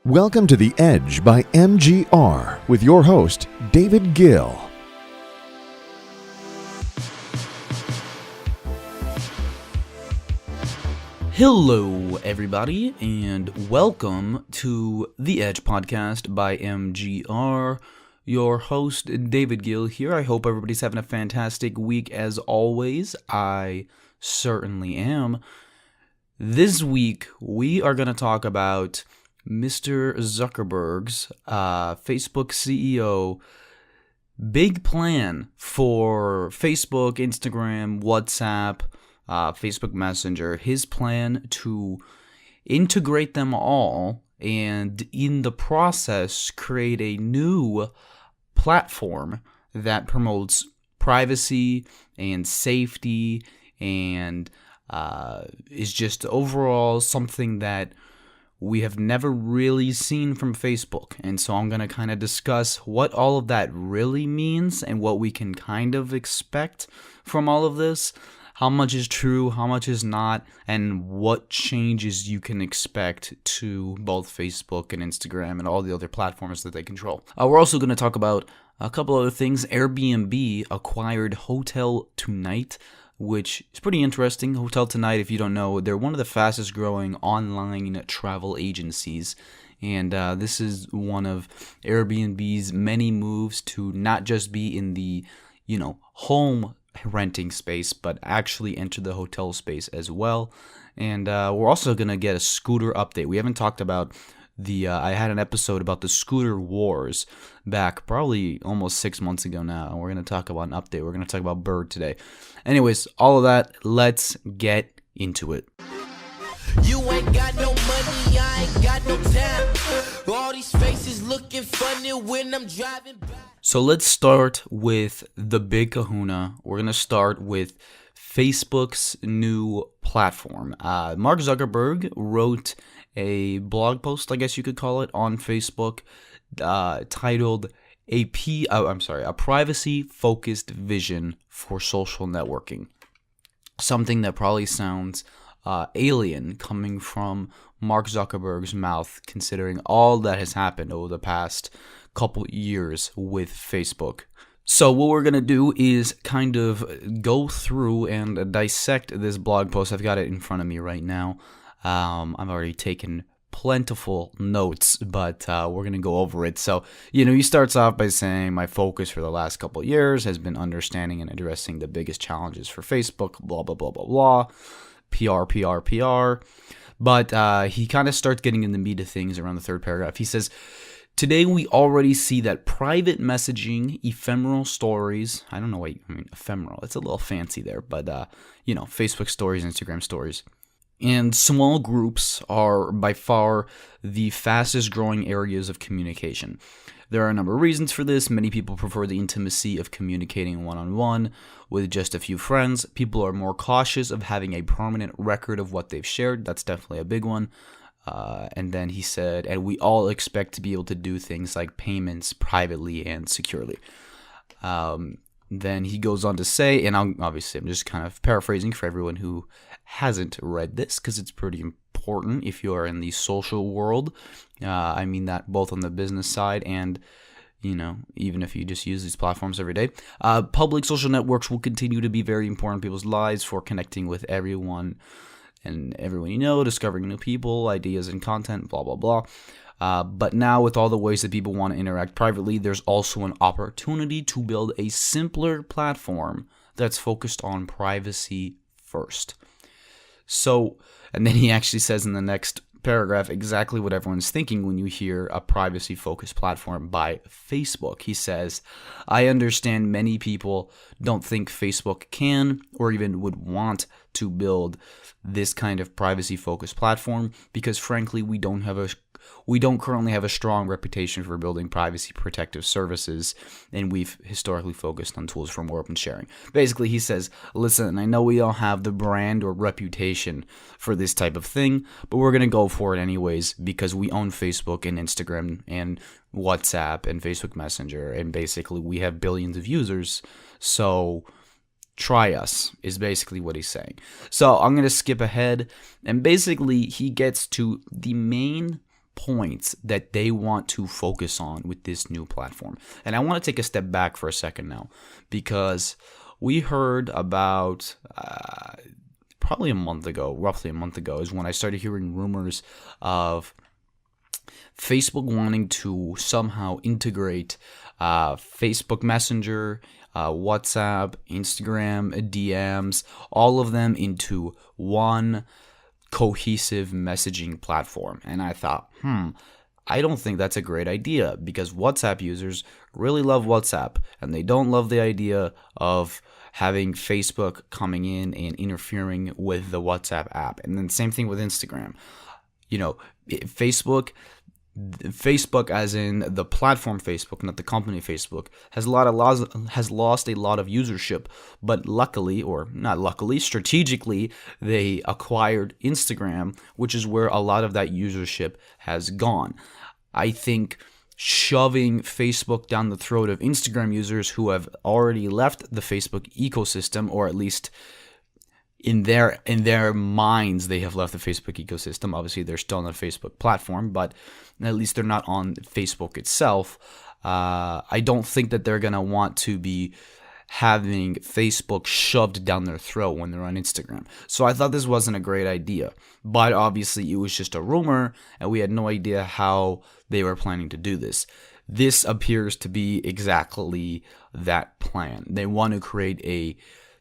Welcome to The Edge by MGR with your host, David Gill. Hello, everybody, and welcome to The Edge podcast by MGR. Your host, David Gill here. I hope everybody's having a fantastic week as always. I certainly am. This week, we are going to talk about Mr. Zuckerberg's, Facebook CEO, big plan for Facebook, Instagram, WhatsApp, Facebook Messenger, his plan to integrate them all and in the process create a new platform that promotes privacy and safety and is just overall something that we have never really seen from Facebook. And so I'm going to kind of discuss what all of that really means and what we can kind of expect from all of this. How much is true, how much is not, and what changes you can expect to both Facebook and Instagram and all the other platforms that they control. We're also going to talk about a couple other things. Airbnb acquired HotelTonight, which is pretty interesting. HotelTonight, if you don't know, they're one of the fastest growing online travel agencies. And this is one of Airbnb's many moves to not just be in the, home renting space, but actually enter the hotel space as well. And we're also going to get a scooter update. We haven't talked about I had an episode about the scooter wars back probably almost 6 months ago now. And we're going to talk about an update. We're going to talk about Bird today. Anyways, all of that, let's get into it. You ain't got no money, I ain't got no time. All these faces looking funny when I'm driving by. So let's start with the big kahuna. We're going to start with Facebook's new platform. Mark Zuckerberg wrote a blog post, I guess you could call it, on Facebook titled a privacy-focused vision for social networking. Something that probably sounds alien coming from Mark Zuckerberg's mouth, considering all that has happened over the past couple years with Facebook. So what we're going to do is kind of go through and dissect this blog post. I've got it in front of me right now. I've already taken plentiful notes, but we're going to go over it. So, he starts off by saying, my focus for the last couple of years has been understanding and addressing the biggest challenges for Facebook, blah, blah, blah, blah, blah, PR. But he kind of starts getting in the meat of things around the third paragraph. He says, today we already see that private messaging, ephemeral stories, I don't know why I mean ephemeral, it's a little fancy there, but Facebook stories, Instagram stories, and small groups are by far the fastest growing areas of communication. There are a number of reasons for this. Many people prefer the intimacy of communicating one-on-one with just a few friends. People are more cautious of having a permanent record of what they've shared. That's definitely a big one. And then he said, and we all expect to be able to do things like payments privately and securely. Then he goes on to say, and I'm just kind of paraphrasing for everyone who hasn't read this, because it's pretty important if you are in the social world. I mean that both on the business side and, even if you just use these platforms every day. Public social networks will continue to be very important in people's lives for connecting with everyone and everyone discovering new people, ideas, and content, blah, blah, blah. But now with all the ways that people want to interact privately, there's also an opportunity to build a simpler platform that's focused on privacy first. So, and then he actually says in the next paragraph exactly what everyone's thinking when you hear a privacy-focused platform by Facebook. He says, I understand many people don't think Facebook can or even would want to build this kind of privacy-focused platform because, frankly, we don't currently have a strong reputation for building privacy protective services, and we've historically focused on tools for more open sharing. Basically, he says, listen, I know we all have the brand or reputation for this type of thing, but we're going to go for it anyways because we own Facebook and Instagram and WhatsApp and Facebook Messenger, and basically we have billions of users, so try us, is basically what he's saying. So I'm going to skip ahead, and basically he gets to the main points that they want to focus on with this new platform. And I want to take a step back for a second now, because we heard about probably roughly a month ago, is when I started hearing rumors of Facebook wanting to somehow integrate Facebook Messenger, WhatsApp, Instagram, DMs, all of them into one cohesive messaging platform. And I thought, I don't think that's a great idea, because WhatsApp users really love WhatsApp, and they don't love the idea of having Facebook coming in and interfering with the WhatsApp app. And then same thing with Instagram. Facebook as in the platform Facebook, not the company Facebook, has lost a lot of usership, but luckily, or not luckily, strategically, they acquired Instagram, which is where a lot of that usership has gone. I think shoving Facebook down the throat of Instagram users who have already left the Facebook ecosystem, or at least in their minds, they have left the Facebook ecosystem. Obviously, they're still on the Facebook platform, but at least they're not on Facebook itself. I don't think that they're going to want to be having Facebook shoved down their throat when they're on Instagram. So I thought this wasn't a great idea. But obviously, it was just a rumor, and we had no idea how they were planning to do this. This appears to be exactly that plan. They want to create a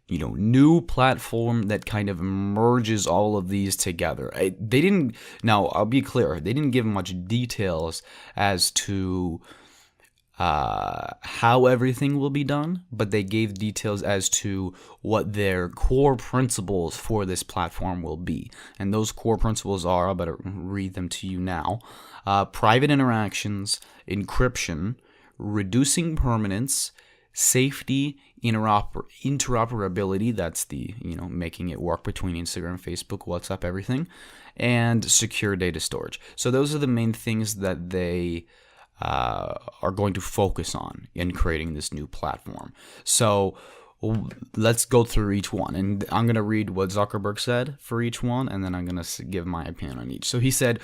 new platform that kind of merges all of these together. Now, I'll be clear, they didn't give much details as to how everything will be done, but they gave details as to what their core principles for this platform will be. And those core principles are, I better read them to you now: private interactions, encryption, reducing permanence, safety, interoperability, that's the, making it work between Instagram, Facebook, WhatsApp, everything, and secure data storage. So those are the main things that they are going to focus on in creating this new platform. So let's go through each one, and I'm going to read what Zuckerberg said for each one, and then I'm going to give my opinion on each. So he said,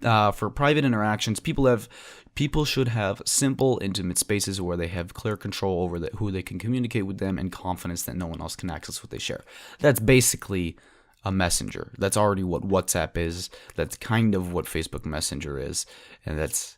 for private interactions, people should have simple, intimate spaces where they have clear control over who they can communicate with them, and confidence that no one else can access what they share. That's basically a messenger. That's already what WhatsApp is. That's kind of what Facebook Messenger is, and that's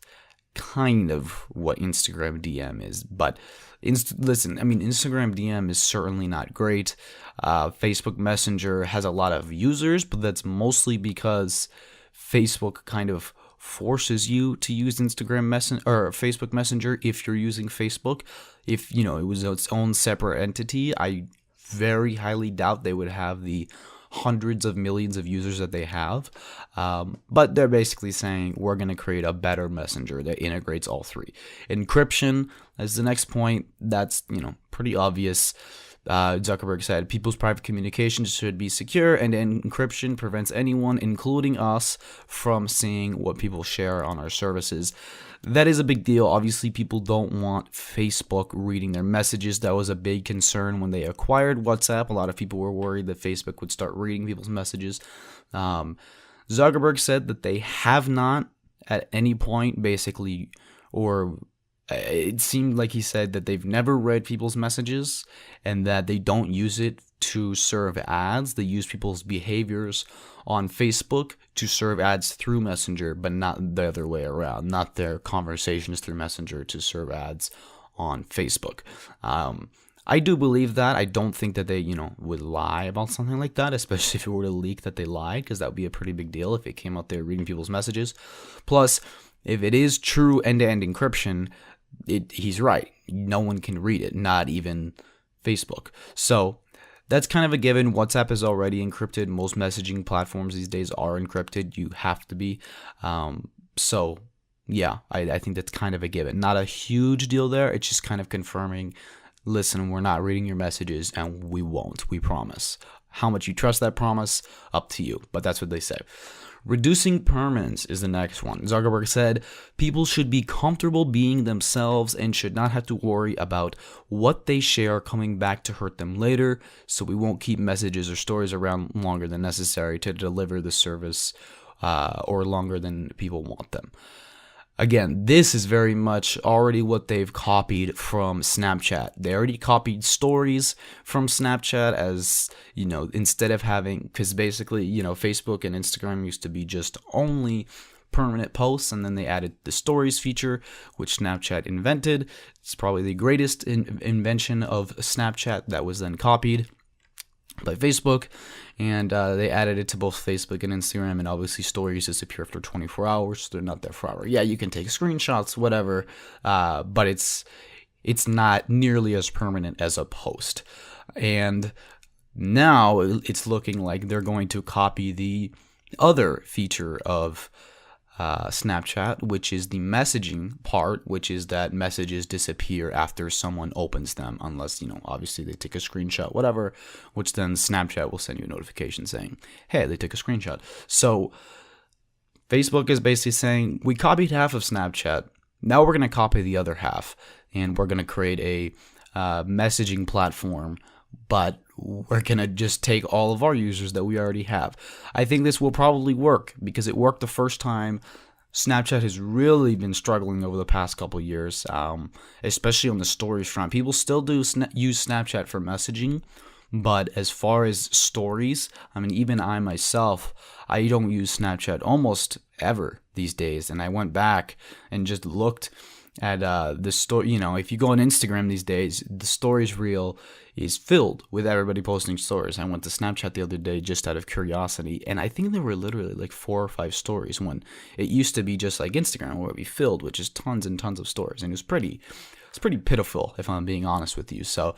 kind of what Instagram DM is. But Instagram DM is certainly not great. Facebook Messenger has a lot of users, but that's mostly because Facebook kind of forces you to use Instagram Messenger or Facebook Messenger if you're using Facebook. If it was its own separate entity, I very highly doubt they would have the hundreds of millions of users that they have. But they're basically saying we're going to create a better messenger that integrates all three. Encryption is the next point. That's pretty obvious. Zuckerberg said people's private communications should be secure, and encryption prevents anyone, including us, from seeing what people share on our services. That is a big deal. Obviously, people don't want Facebook reading their messages. That was a big concern when they acquired WhatsApp. A lot of people were worried that Facebook would start reading people's messages. Zuckerberg said that they have not at any point basically, or it seemed like he said that they've never read people's messages and that they don't use it to serve ads. They use people's behaviors on Facebook to serve ads through Messenger, but not the other way around, not their conversations through Messenger to serve ads on Facebook. I do believe that. I don't think that they, would lie about something like that, especially if it were to leak that they lied, because that would be a pretty big deal if it came out there reading people's messages. Plus, if it is true end-to-end encryption, he's right. No one can read it, not even Facebook. So that's kind of a given. WhatsApp is already encrypted. Most messaging platforms these days are encrypted. You have to be. So yeah, I think that's kind of a given. Not a huge deal there. It's just kind of confirming, listen, we're not reading your messages, and we won't. We promise. How much you trust that promise, up to you. But that's what they say. Reducing permanence is the next one. Zuckerberg said people should be comfortable being themselves and should not have to worry about what they share coming back to hurt them later, so we won't keep messages or stories around longer than necessary to deliver the service or longer than people want them. Again, this is very much already what they've copied from Snapchat. They already copied stories from Snapchat, as, instead of having, because basically, Facebook and Instagram used to be just only permanent posts, and then they added the stories feature, which Snapchat invented. It's probably the greatest invention of Snapchat that was then copied by Facebook, and they added it to both Facebook and Instagram, and obviously stories disappear after 24 hours, so they're not there forever. Yeah, you can take screenshots, whatever, but it's not nearly as permanent as a post. And now it's looking like they're going to copy the other feature of Snapchat, which is the messaging part, which is that messages disappear after someone opens them, unless, obviously they take a screenshot, whatever, which then Snapchat will send you a notification saying, hey, they took a screenshot. So Facebook is basically saying, we copied half of Snapchat, now we're going to copy the other half, and we're going to create a messaging platform, but we're going to just take all of our users that we already have. I think this will probably work because it worked the first time. Snapchat has really been struggling over the past couple of years, especially on the stories front. People still do use Snapchat for messaging, but as far as stories, even I myself, I don't use Snapchat almost ever these days. And I went back and just looked at the story. If you go on Instagram these days, the stories reel is filled with everybody posting stories. I went to Snapchat the other day just out of curiosity, and I think there were literally like 4 or 5 stories, when it used to be just like Instagram, where it would be filled with just tons and tons of stories, and it's pretty pitiful, if I'm being honest with you. So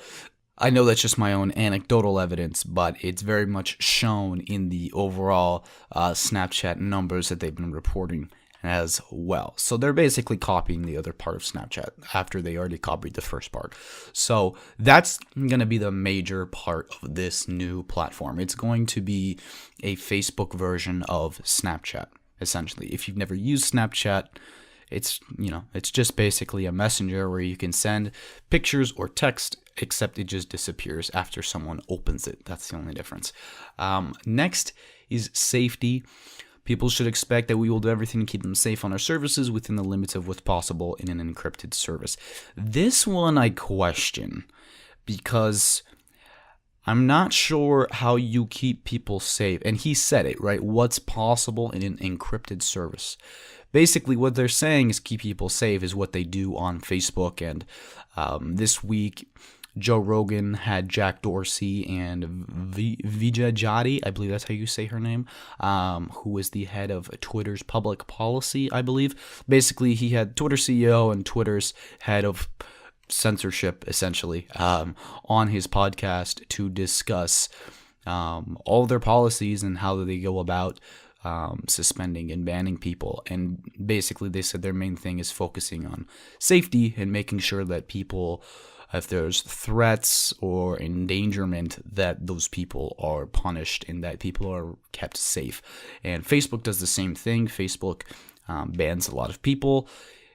I know that's just my own anecdotal evidence, but it's very much shown in the overall Snapchat numbers that they've been reporting as well. So they're basically copying the other part of Snapchat after they already copied the first part. So that's going to be the major part of this new platform. It's going to be a Facebook version of Snapchat, essentially. If you've never used Snapchat, it's just basically a messenger where you can send pictures or text, except it just disappears after someone opens it. That's the only difference. Next is safety. People should expect that we will do everything to keep them safe on our services within the limits of what's possible in an encrypted service. This one I question, because I'm not sure how you keep people safe. And he said it, right? What's possible in an encrypted service. Basically, what they're saying is keep people safe is what they do on Facebook. And this week, Joe Rogan had Jack Dorsey and Vijay Jati, I believe that's how you say her name, who is the head of Twitter's public policy, I believe. Basically, he had Twitter CEO and Twitter's head of censorship, essentially, on his podcast to discuss all of their policies and how they go about suspending and banning people. And basically, they said their main thing is focusing on safety and making sure that people, if there's threats or endangerment, that those people are punished and that people are kept safe. And Facebook does the same thing. Facebook bans a lot of people.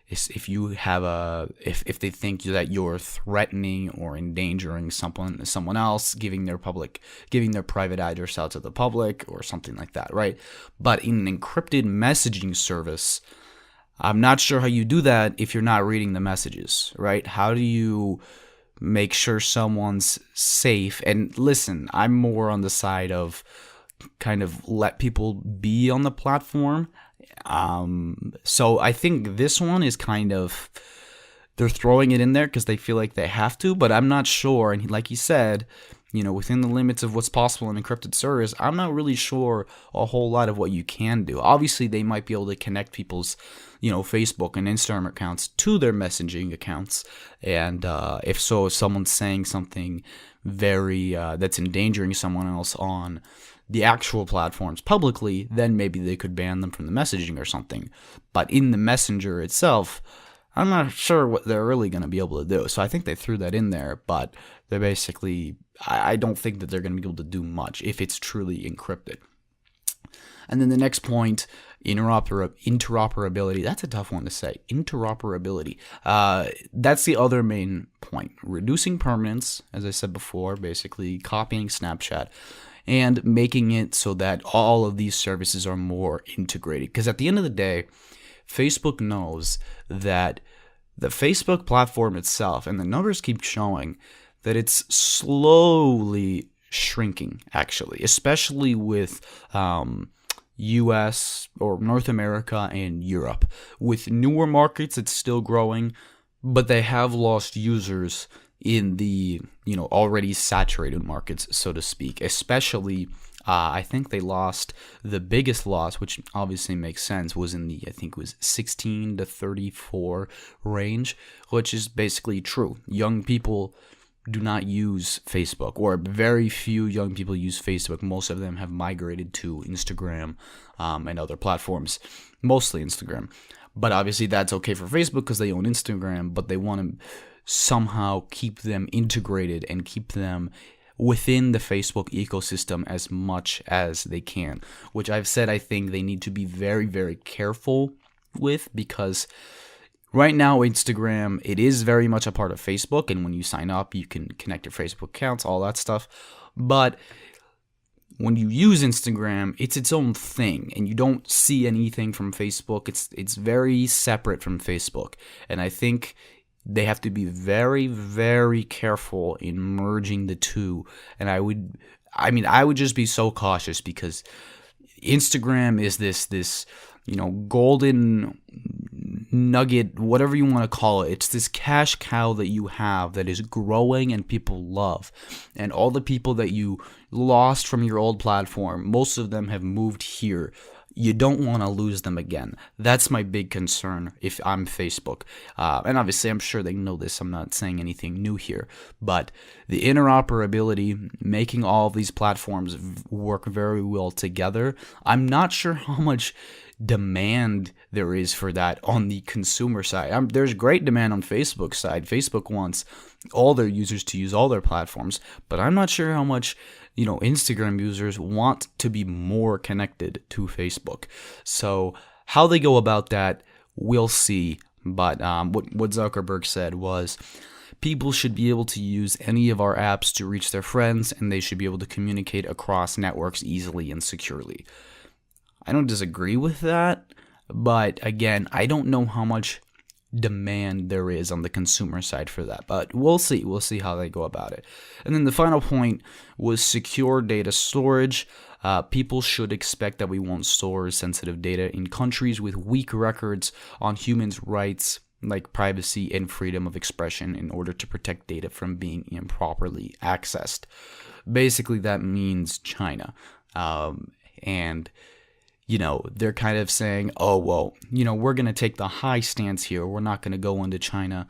If you have if they think that you're threatening or endangering someone else, giving their private address out to the public or something like that, right? But in an encrypted messaging service, I'm not sure how you do that if you're not reading the messages, right? How do you make sure someone's safe? And listen, I'm more on the side of kind of let people be on the platform. So I think this one is kind of, they're throwing it in there because they feel like they have to, but I'm not sure. And like he said, within the limits of what's possible in encrypted service, I'm not really sure a whole lot of what you can do. Obviously, they might be able to connect people's, Facebook and Instagram accounts to their messaging accounts. And if someone's saying something very, that's endangering someone else on the actual platforms publicly, then maybe they could ban them from the messaging or something. But in the messenger itself, I'm not sure what they're really going to be able to do. So I think they threw that in there, but they're basically, I don't think that they're going to be able to do much if it's truly encrypted. And then the next point, interoperability. That's a tough one to say. Interoperability. That's the other main point. Reducing permanence, as I said before, basically copying Snapchat. and making it so that all of these services are more integrated. Because at the end of the day, Facebook knows that the Facebook platform itself, and the numbers keep showing that it's slowly shrinking, actually, especially with US or North America and Europe. With newer markets, it's still growing, but they have lost users in the already saturated markets, so to speak. Especially, I think they lost, the biggest loss, which obviously makes sense, was in the, I think it was 16 to 34 range, which is basically true. Young people do not use Facebook, or very few young people use Facebook. Most of them have migrated to Instagram and other platforms, mostly Instagram. But obviously that's okay for Facebook because they own Instagram, but they want to somehow keep them integrated and keep them within the Facebook ecosystem as much as they can, which I've said I think they need to be very, very careful with, because right now, Instagram, it is very much a part of Facebook, and when you sign up, you can connect your Facebook accounts, all that stuff. But when you use Instagram, it's its own thing, and you don't see anything from Facebook. It's very separate from Facebook, and I think they have to be very, very careful in merging the two. And I would just be so cautious, because Instagram is this golden nugget, whatever you want to call it. It's this cash cow that you have that is growing and people love. And all the people that you lost from your old platform, most of them have moved here. You don't want to lose them again. That's my big concern if I'm Facebook. And obviously, I'm sure they know this. I'm not saying anything new here. But the interoperability, making all of these platforms work very well together, I'm not sure how much demand there is for that on the consumer side. There's great demand on Facebook's side. Facebook wants all their users to use all their platforms, but I'm not sure how much Instagram users want to be more connected to Facebook. So how they go about that, we'll see. But what Zuckerberg said was, people should be able to use any of our apps to reach their friends, and they should be able to communicate across networks easily and securely. I don't disagree with that, but again, I don't know how much demand there is on the consumer side for that, but we'll see. We'll see how they go about it. And then the final point was secure data storage. People should expect that we won't store sensitive data in countries with weak records on human rights, like privacy and freedom of expression, in order to protect data from being improperly accessed. Basically, that means China. And they're kind of saying, oh, well, we're going to take the high stance here. We're not going to go into China.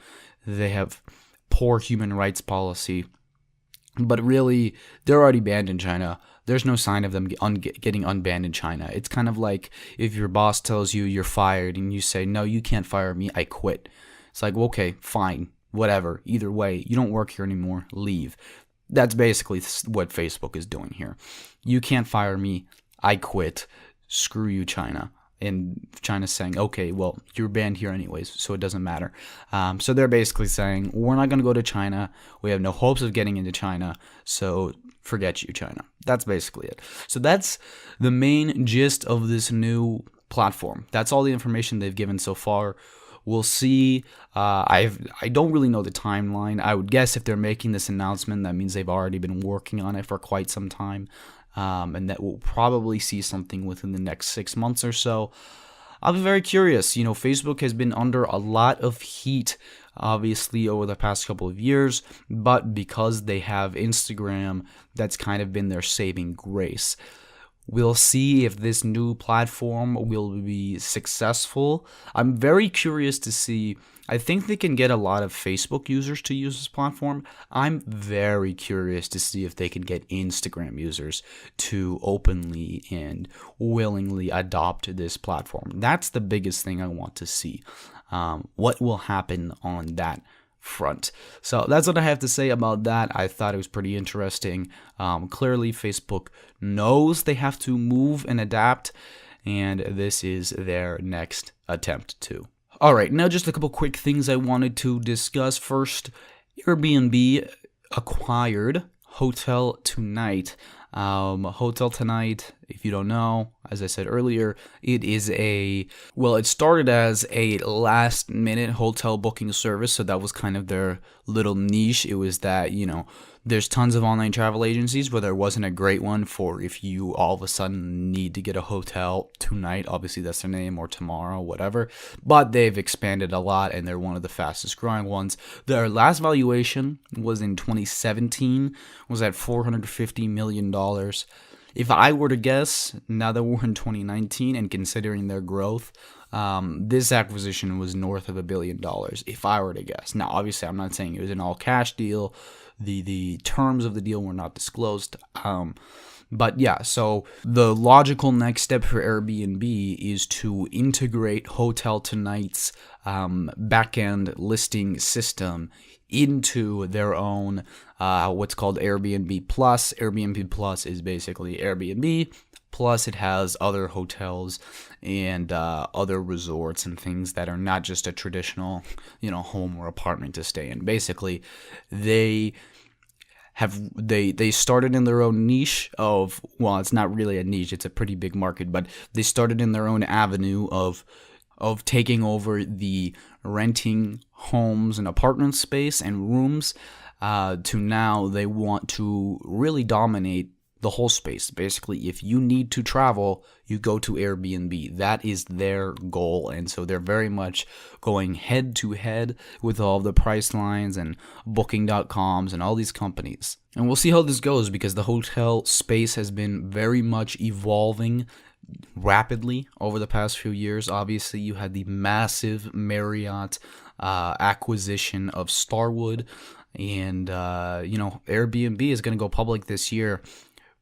They have poor human rights policy. But really, they're already banned in China. There's no sign of them getting unbanned in China. It's kind of like if your boss tells you you're fired and you say, no, you can't fire me, I quit. It's like, well, okay, fine, whatever. Either way, you don't work here anymore, leave. That's basically what Facebook is doing here. You can't fire me, I quit. Screw you, China. And China's saying, okay, well, you're banned here anyways, so it doesn't matter. So they're basically saying, we're not going to go to China. We have no hopes of getting into China, so forget you, China. That's basically it. So that's the main gist of this new platform. That's all the information they've given so far. We'll see. I don't really know the timeline. I would guess if they're making this announcement, that means they've already been working on it for quite some time. And that we'll probably see something within the next 6 months or so. I'll be very curious. Facebook has been under a lot of heat, obviously, over the past couple of years, but because they have Instagram, that's kind of been their saving grace. We'll see if this new platform will be successful. I'm very curious to see. I think they can get a lot of Facebook users to use this platform. I'm very curious to see if they can get Instagram users to openly and willingly adopt this platform. That's the biggest thing I want to see. What will happen on that front? So that's what I have to say about that. I thought it was pretty interesting. Clearly, Facebook knows they have to move and adapt, and this is their next attempt to. All right, now just a couple quick things I wanted to discuss. First, Airbnb acquired HotelTonight. HotelTonight, if you don't know, as I said earlier, it started as a last minute hotel booking service. So that was kind of their little niche. It was that, there's tons of online travel agencies, but there wasn't a great one for if you all of a sudden need to get a hotel tonight. Obviously, that's their name, or tomorrow, whatever. But they've expanded a lot, and they're one of the fastest growing ones. Their last valuation was in 2017, was at $450 million. If I were to guess, now that we're in 2019 and considering their growth, this acquisition was north of $1 billion, if I were to guess. Now, obviously, I'm not saying it was an all-cash deal. The terms of the deal were not disclosed. But yeah, so the logical next step for Airbnb is to integrate HotelTonight's backend listing system into their own what's called Airbnb Plus. Airbnb Plus is basically Airbnb, plus it has other hotels and other resorts and things that are not just a traditional, home or apartment to stay in. Basically, they started in their own niche of, well, it's not really a niche, it's a pretty big market, but they started in their own avenue of taking over the renting homes and apartment space and rooms, to now they want to really dominate the whole space. Basically, if you need to travel, you go to Airbnb. That is their goal, and so they're very much going head to head with all the Pricelines and Booking.coms and all these companies. And we'll see how this goes, because the hotel space has been very much evolving rapidly over the past few years. Obviously, you had the massive Marriott acquisition of Starwood, and Airbnb is going to go public this year.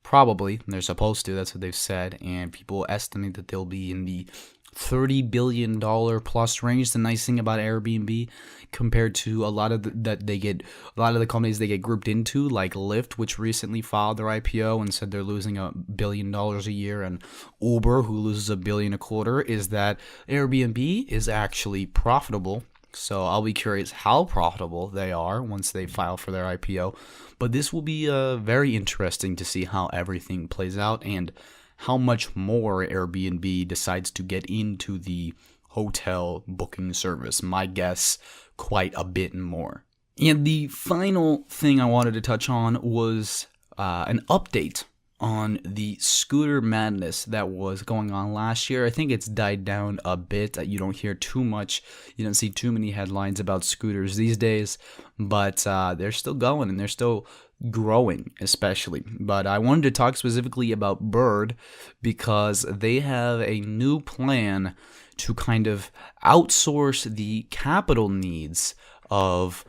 Probably. They're supposed to. That's what they've said. And people estimate that they'll be in the $30 billion plus range. The nice thing about Airbnb compared to a lot of the companies they get grouped into, like Lyft, which recently filed their IPO and said they're losing $1 billion a year, and Uber, who loses $1 billion a quarter, is that Airbnb is actually profitable. So I'll be curious how profitable they are once they file for their IPO. But this will be very interesting to see how everything plays out and how much more Airbnb decides to get into the hotel booking service. My guess, quite a bit more. And the final thing I wanted to touch on was an update on the scooter madness that was going on last year. I think it's died down a bit. You don't hear too much. You don't see too many headlines about scooters these days, but they're still going and they're still growing, especially. But I wanted to talk specifically about Bird because they have a new plan to kind of outsource the capital needs of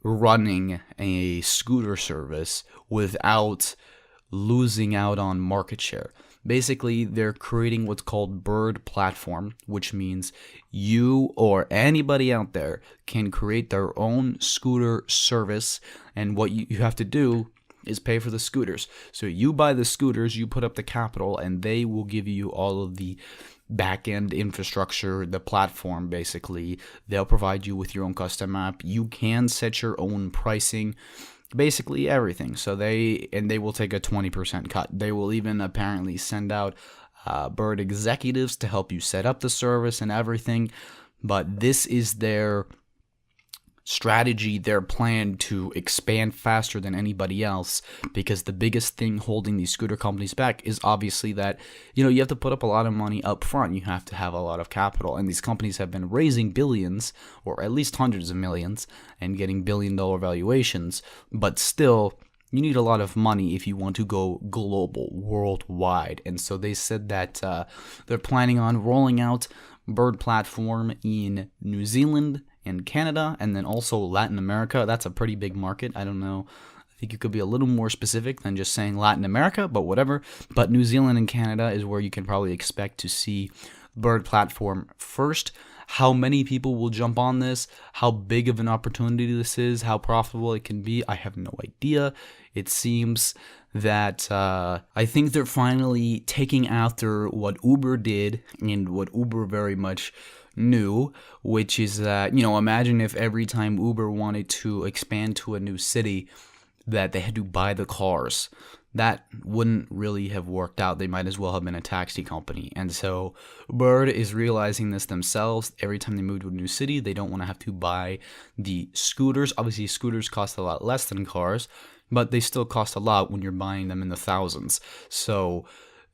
running a scooter service without losing out on market share. Basically, they're creating what's called Bird Platform, which means you or anybody out there can create their own scooter service, and what you have to do is pay for the scooters. So you buy the scooters, you put up the capital, and they will give you all of the back-end infrastructure, the platform. Basically, they'll provide you with your own custom app. You can set your own pricing, basically everything. So they will take a 20% cut. They will even apparently send out Bird executives to help you set up the service and everything. But this is their strategy, their plan to expand faster than anybody else, because the biggest thing holding these scooter companies back is obviously that, you have to put up a lot of money up front. You have to have a lot of capital, and these companies have been raising billions, or at least hundreds of millions, and getting billion-dollar valuations, but still, you need a lot of money if you want to go global, worldwide. And so they said that they're planning on rolling out Bird Platform in New Zealand and Canada, and then also Latin America. That's a pretty big market. I don't know. I think you could be a little more specific than just saying Latin America, but whatever. But New Zealand and Canada is where you can probably expect to see Bird Platform first. How many people will jump on this? How big of an opportunity this is? How profitable it can be? I have no idea. It seems that I think they're finally taking after what Uber did and what Uber very much knew, which is that, imagine if every time Uber wanted to expand to a new city, that they had to buy the cars. That wouldn't really have worked out. They might as well have been a taxi company. And so Bird is realizing this themselves. Every time they move to a new city, they don't want to have to buy the scooters. Obviously, scooters cost a lot less than cars, but they still cost a lot when you're buying them in the thousands. So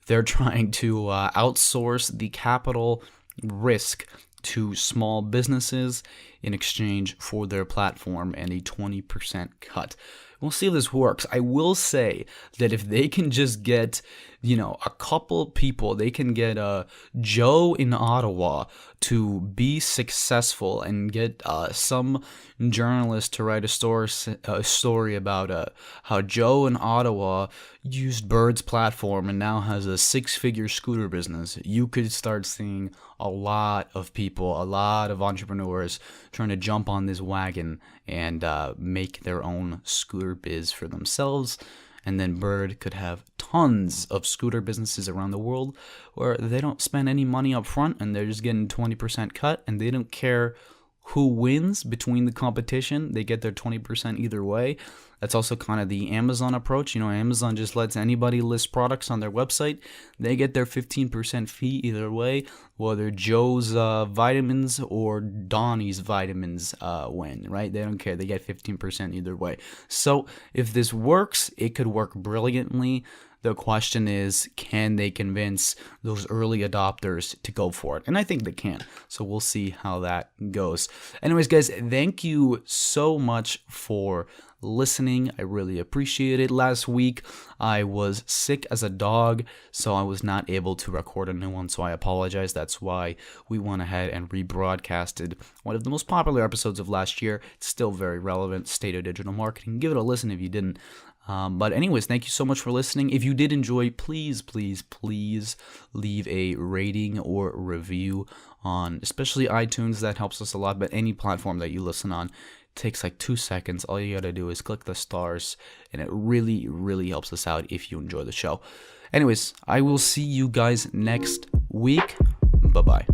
they're trying to outsource the capital risk to small businesses in exchange for their platform and a 20% cut. We'll see if this works. I will say that if they can just get, a couple people, they can get Joe in Ottawa to be successful and get some journalist to write a story about how Joe in Ottawa used Bird's platform and now has a 6-figure scooter business, you could start seeing a lot of people, a lot of entrepreneurs trying to jump on this wagon and make their own scooter biz for themselves. And then Bird could have tons of scooter businesses around the world where they don't spend any money up front and they're just getting 20% cut, and they don't care who wins between the competition. They get their 20% either way. That's also kind of the Amazon approach. Amazon just lets anybody list products on their website. They get their 15% fee either way, whether Joe's vitamins or Donnie's vitamins win, right? They don't care. They get 15% either way. So if this works, it could work brilliantly. The question is, can they convince those early adopters to go for it? And I think they can. So we'll see how that goes. Anyways, guys, thank you so much for listening. I really appreciate it. Last week, I was sick as a dog, so I was not able to record a new one, so I apologize. That's why we went ahead and rebroadcasted one of the most popular episodes of last year. It's still very relevant, State of Digital Marketing. Give it a listen if you didn't. But anyways, thank you so much for listening. If you did enjoy, please leave a rating or review on especially iTunes. That helps us a lot, but any platform that you listen on, it takes like 2 seconds. All you gotta do is click the stars, and it really, really helps us out if you enjoy the show. Anyways, I will see you guys next week. Bye-bye.